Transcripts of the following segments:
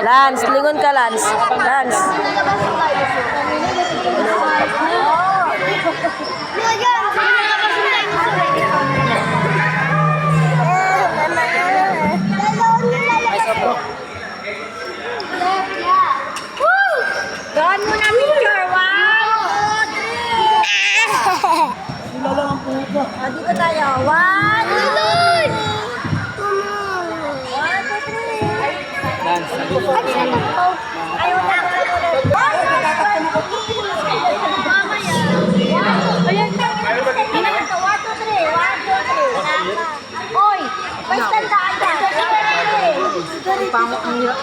Lance, lingon ka, Lance. Lance. Gawin mo na picture, wow! Dito tayo. 1, 2, 3. Ayaw na ako na Ayan na. Hinakanta. 1, 2, 3. 1, 2, 3. Oy! May tandaan ka. Pangok ang hirap.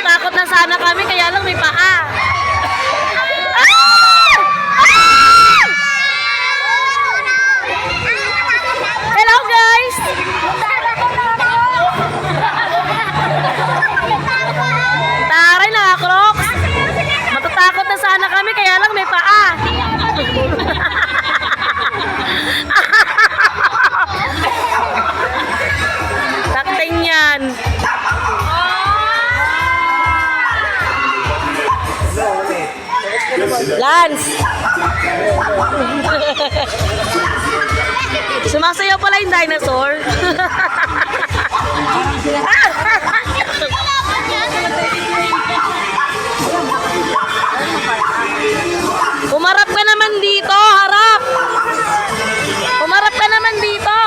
Takot na sana kami, kaya lang may paa. Hello guys! Taray na, Crocs! Matatakot na sana kami, kaya lang may paa. Takting yan. Lance! Sumasayaw pala yung dinosaur. Umarap ka naman dito, harap! Umarap ka naman dito!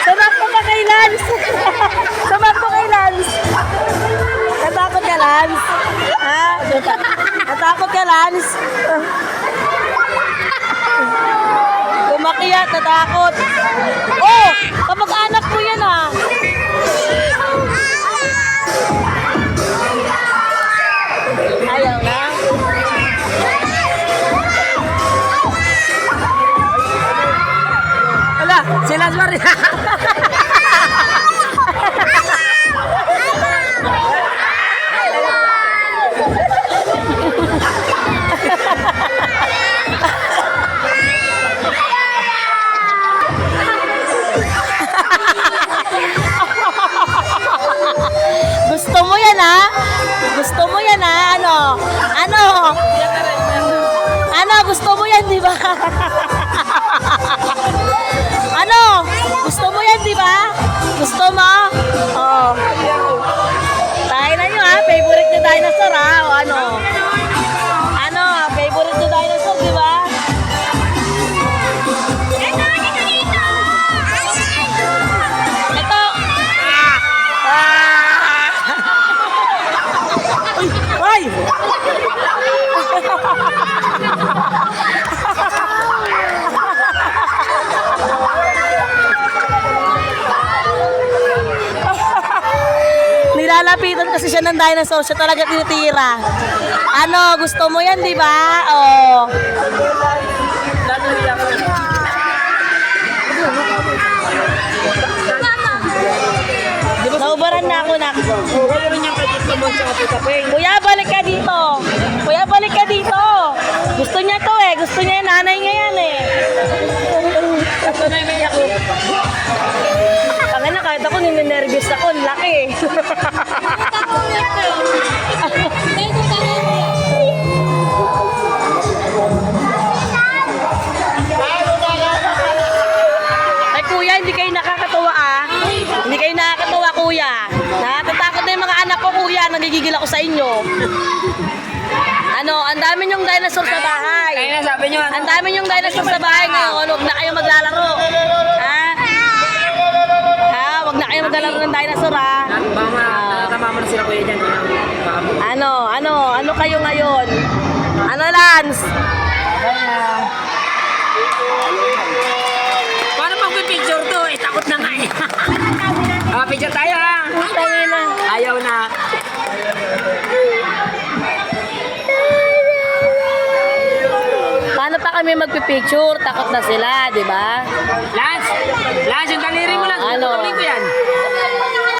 Sumakto ka kay Lance. Sumakto kay Lance. Natakot ka, Lance? Ha? Natakot ka, Lance? Kumakiyat, natakot. Oh! Kamag-anak mo yan, ha? Ayaw na. Wala, sila sorry. Gusto mo yan, ha? Gusto mo yan, ha? Ano? Ano? Ano? Gusto mo yan, di ba? Ano? Gusto mo yan, di ba? Gusto mo? Oo. Tayo na nyo, ha? Favorite nyo dinosaur, ha? O ano? Ano? Favorite nyo dinosaur, di ba? Ito. Uy! Uy! Nilalapitan kasi siya ng dinosaur, siya talaga tinitira. Ano, gusto mo yan, di ba? Oh. Naubaran na ako na. Kuya, balik ka dito. Kuya, balik ka dito. Gusto niya to eh. Gusto niya, nanay niya yan eh. Ay kuya, hindi kayo nakakatuwa ah. Hindi kayo nakakatuwa kuya. Natatakot na yung mga anak ko kuya, nagigigil ako sa inyo. Ano, ang dami yung dinosaur sa bahay. Kaya na sabi nyo, ano? Ang dami yung dinosaur sa bahay ngayon. Huwag na kayo maglalaro. Ha? Ha? Huwag na kayo maglalaro ng dinosaur ha. Baka natatama na sila kuya dyan. Ano kayo ngayon? Ano, Lance? Paano magpipicture to? Eh, takot na nga eh. Picture tayo ha. Ayaw na. Paano pa kami magpipicture? Takot na sila, di ba? Lan!